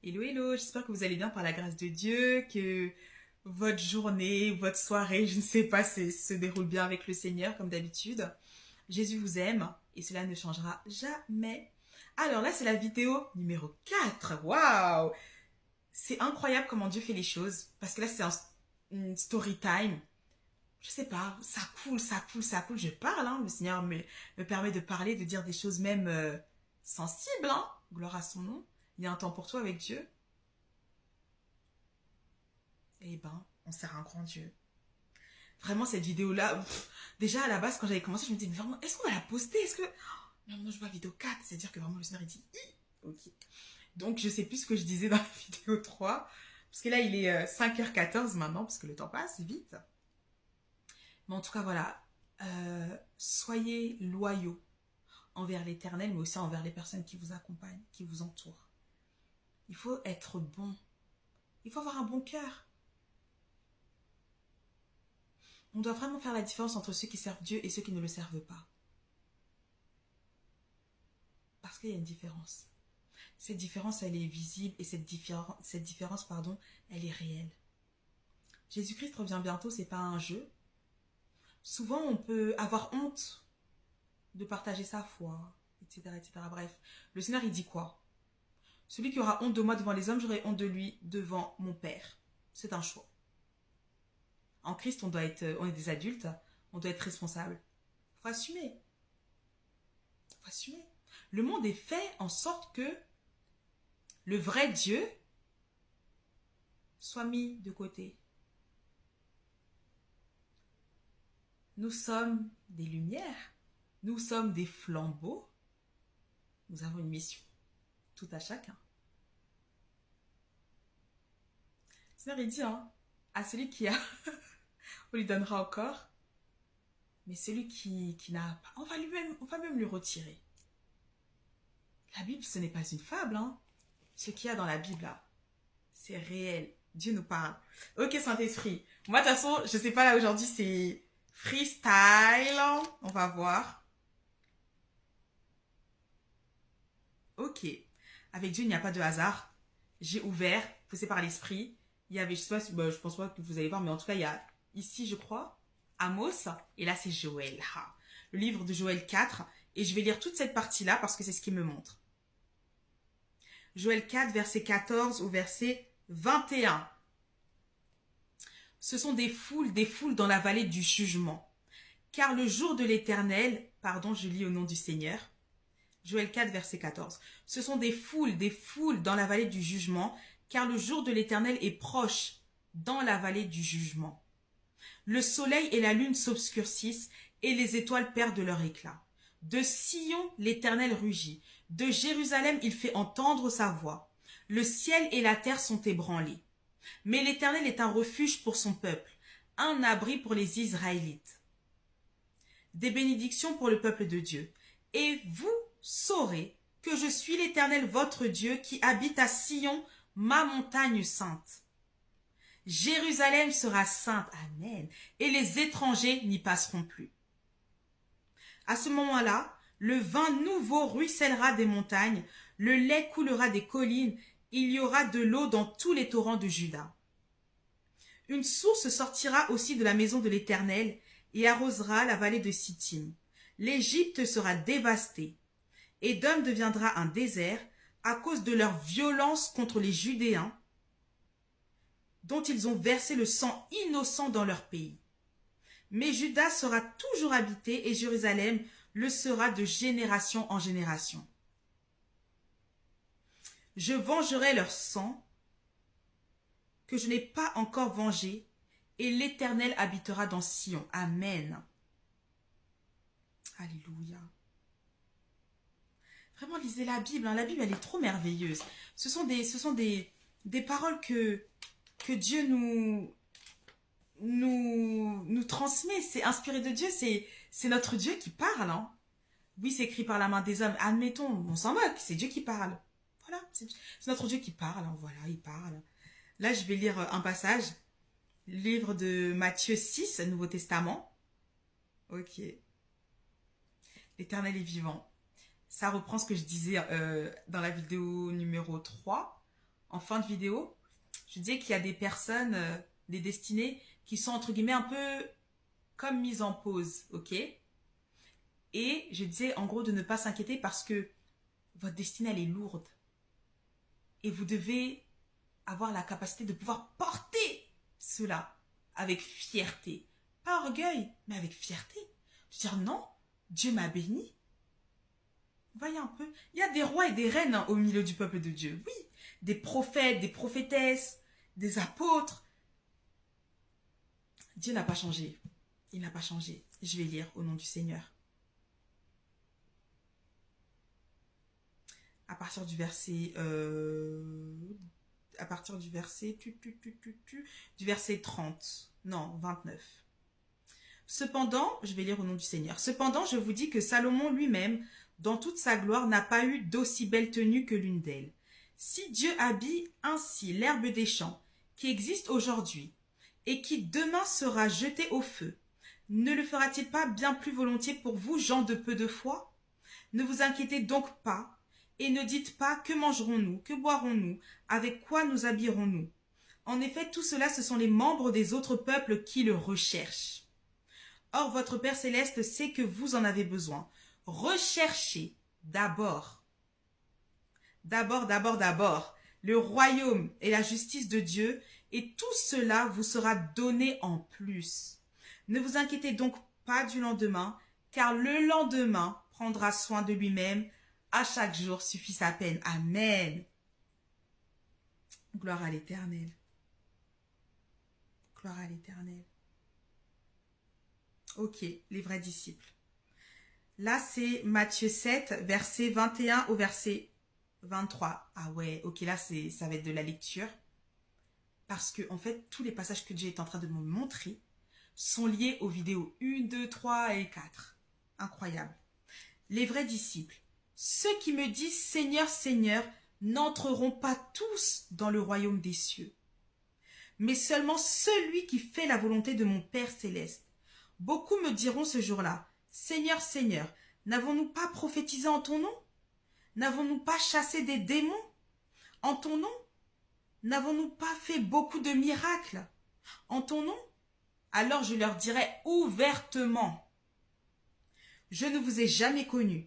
Hello, hello, j'espère que vous allez bien par la grâce de Dieu, que votre journée, votre soirée, je ne sais pas, se déroule bien avec le Seigneur comme d'habitude. Jésus vous aime et cela ne changera jamais. Alors là, c'est la vidéo numéro 4. Waouh! C'est incroyable comment Dieu fait les choses parce que là, c'est une story time. Je sais pas, ça coule, ça coule, ça coule. Je parle, hein. Le Seigneur me permet de parler, de dire des choses même sensibles, hein. Gloire à son nom. Il y a un temps pour toi avec Dieu. Eh ben, on sert un grand Dieu. Vraiment, cette vidéo-là, déjà à la base, quand j'avais commencé, je me disais, mais vraiment, est-ce qu'on va la poster? Est-ce que. Non, non, je vois vidéo 4, c'est-à-dire que vraiment le Seigneur, il dit, ok. Donc, je sais plus ce que je disais dans la vidéo 3, parce que là, il est 5h14 maintenant, parce que le temps passe vite. Mais en tout cas, voilà, soyez loyaux envers l'Éternel, mais aussi envers les personnes qui vous accompagnent, qui vous entourent. Il faut être bon. Il faut avoir un bon cœur. On doit vraiment faire la différence entre ceux qui servent Dieu et ceux qui ne le servent pas. Parce qu'il y a une différence. Cette différence, elle est visible et cette différence, elle est réelle. Jésus-Christ revient bientôt, c'est pas un jeu. Souvent, on peut avoir honte de partager sa foi, etc., etc. Bref, le Seigneur, il dit quoi? Celui qui aura honte de moi devant les hommes, j'aurai honte de lui devant mon Père. C'est un choix. En Christ, on est des adultes, on doit être responsable. Il faut assumer. Il faut assumer. Le monde est fait en sorte que le vrai Dieu soit mis de côté. Nous sommes des lumières, nous sommes des flambeaux, nous avons une mission, tout à chacun. Le Seigneur, il dit, hein, à celui qui a, on lui donnera encore, mais celui qui n'a pas, on va même lui retirer. La Bible, ce n'est pas une fable, hein. Ce qu'il y a dans la Bible, là, c'est réel. Dieu nous parle. Ok, Saint-Esprit. Moi, de toute façon, je sais pas, là, aujourd'hui, c'est freestyle. On va voir. Ok. Avec Dieu, il n'y a pas de hasard. J'ai ouvert, poussé par l'esprit. Il y avait, je sais pas, je pense pas que vous allez voir, mais en tout cas, il y a ici, je crois, Amos. Et là, c'est Joël. Le livre de Joël 4. Et je vais lire toute cette partie-là parce que c'est ce qui me montre. Joël 4, verset 14 au verset 21. Ce sont des foules dans la vallée du jugement. Car le jour de l'Éternel, pardon, je lis au nom du Seigneur, Joël 4, verset 14. Ce sont des foules dans la vallée du jugement, car le jour de l'Éternel est proche dans la vallée du jugement. Le soleil et la lune s'obscurcissent et les étoiles perdent leur éclat. De Sion, l'Éternel rugit. De Jérusalem, il fait entendre sa voix. Le ciel et la terre sont ébranlés. Mais l'Éternel est un refuge pour son peuple, un abri pour les Israélites. Des bénédictions pour le peuple de Dieu. Et vous saurez que je suis l'Éternel votre Dieu qui habite à Sion, ma montagne sainte. Jérusalem sera sainte, amen, et les étrangers n'y passeront plus. À ce moment-là, le vin nouveau ruissellera des montagnes, le lait coulera des collines, il y aura de l'eau dans tous les torrents de Juda. Une source sortira aussi de la maison de l'Éternel et arrosera la vallée de Sittim. L'Égypte sera dévastée. Édom deviendra un désert à cause de leur violence contre les Judéens, dont ils ont versé le sang innocent dans leur pays. Mais Juda sera toujours habité et Jérusalem le sera de génération en génération. Je vengerai leur sang que je n'ai pas encore vengé, et l'Éternel habitera dans Sion. Amen. Alléluia. Vraiment, lisez la Bible. Hein. La Bible, elle est trop merveilleuse. Ce sont des paroles que Dieu nous transmet. C'est inspiré de Dieu. C'est notre Dieu qui parle. Hein. Oui, c'est écrit par la main des hommes. Admettons, on s'en moque. C'est Dieu qui parle. Voilà, c'est notre Dieu qui parle. Hein. Voilà, il parle. Là, je vais lire un passage. Livre de Matthieu 6, Nouveau Testament. Ok. L'Éternel est vivant. Ça reprend ce que je disais dans la vidéo numéro 3. en fin de vidéo, je disais qu'il y a des personnes, des destinées, qui sont entre guillemets un peu comme mises en pause, ok? Et je disais en gros de ne pas s'inquiéter parce que votre destinée, elle est lourde. Et vous devez avoir la capacité de pouvoir porter cela avec fierté. Pas orgueil, mais avec fierté. De dire non, Dieu m'a béni. Voyez un peu, il y a des rois et des reines au milieu du peuple de Dieu. Oui, des prophètes, des prophétesses, des apôtres. Dieu n'a pas changé. Il n'a pas changé. Je vais lire au nom du Seigneur. À partir du verset... du verset 30. Non, 29. Cependant, je vais lire au nom du Seigneur. Cependant, je vous dis que Salomon lui-même, dans toute sa gloire, n'a pas eu d'aussi belle tenue que l'une d'elles. Si Dieu habille ainsi l'herbe des champs, qui existe aujourd'hui, et qui demain sera jetée au feu, ne le fera-t-il pas bien plus volontiers pour vous, gens de peu de foi? Ne vous inquiétez donc pas, et ne dites pas que mangerons-nous, que boirons-nous, avec quoi nous habillerons-nous. En effet, tout cela, ce sont les membres des autres peuples qui le recherchent. Or, votre Père Céleste sait que vous en avez besoin. Recherchez d'abord, le royaume et la justice de Dieu, et tout cela vous sera donné en plus. Ne vous inquiétez donc pas du lendemain, car le lendemain prendra soin de lui-même. À chaque jour suffit sa peine. Amen. Gloire à l'Éternel. Gloire à l'Éternel. Ok, les vrais disciples. Là, c'est Matthieu 7, verset 21 au verset 23. Ah ouais, ok, là, ça va être de la lecture. Parce que, en fait, tous les passages que Dieu est en train de me montrer sont liés aux vidéos 1, 2, 3 et 4. Incroyable. Les vrais disciples. Ceux qui me disent Seigneur, Seigneur, n'entreront pas tous dans le royaume des cieux, mais seulement celui qui fait la volonté de mon Père Céleste. Beaucoup me diront ce jour-là, Seigneur, Seigneur, n'avons-nous pas prophétisé en ton nom? N'avons-nous pas chassé des démons en ton nom? N'avons-nous pas fait beaucoup de miracles en ton nom? Alors je leur dirai ouvertement, je ne vous ai jamais connus.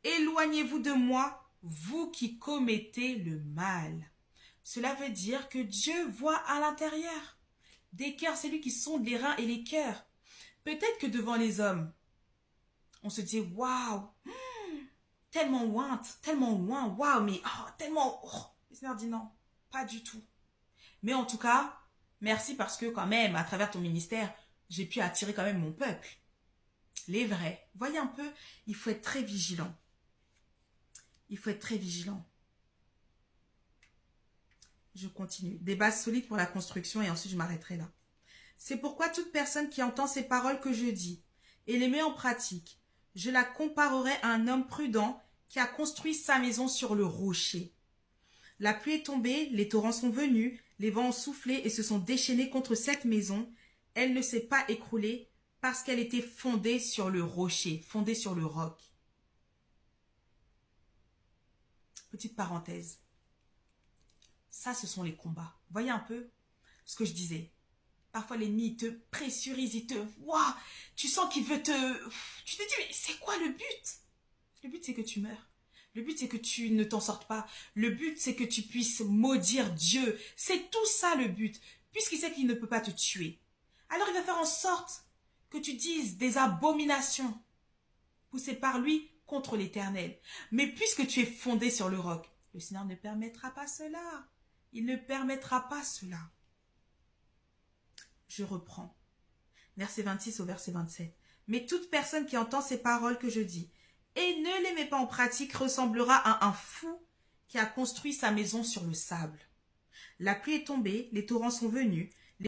Éloignez-vous de moi, vous qui commettez le mal. Cela veut dire que Dieu voit à l'intérieur des cœurs, c'est lui qui sonde les reins et les cœurs. Peut-être que devant les hommes, on se dit waouh, tellement loin, waouh, mais tellement. Le Seigneur dit non, pas du tout. Mais en tout cas, merci parce que quand même, à travers ton ministère, j'ai pu attirer quand même mon peuple. Les vrais. Voyez un peu, il faut être très vigilant. Il faut être très vigilant. Je continue. Des bases solides pour la construction et ensuite je m'arrêterai là. C'est pourquoi toute personne qui entend ces paroles que je dis et les met en pratique, je la comparerai à un homme prudent qui a construit sa maison sur le rocher. La pluie est tombée, les torrents sont venus, les vents ont soufflé et se sont déchaînés contre cette maison. Elle ne s'est pas écroulée parce qu'elle était fondée sur le rocher, fondée sur le roc. Petite parenthèse. Ça, ce sont les combats. Voyez un peu ce que je disais. Parfois, l'ennemi, il te pressurise, il te... Waouh, tu sens qu'il veut te... Tu te dis, mais c'est quoi le but? Le but, c'est que tu meurs. Le but, c'est que tu ne t'en sortes pas. Le but, c'est que tu puisses maudire Dieu. C'est tout ça le but. Puisqu'il sait qu'il ne peut pas te tuer. Alors, il va faire en sorte que tu dises des abominations poussées par lui contre l'Éternel. Mais puisque tu es fondé sur le roc, le Seigneur ne permettra pas cela. Il ne permettra pas cela. Je reprends. Verset 26 au verset 27. Mais toute personne qui entend ces paroles que je dis et ne les met pas en pratique ressemblera à un fou qui a construit sa maison sur le sable. La pluie est tombée, les torrents sont venus,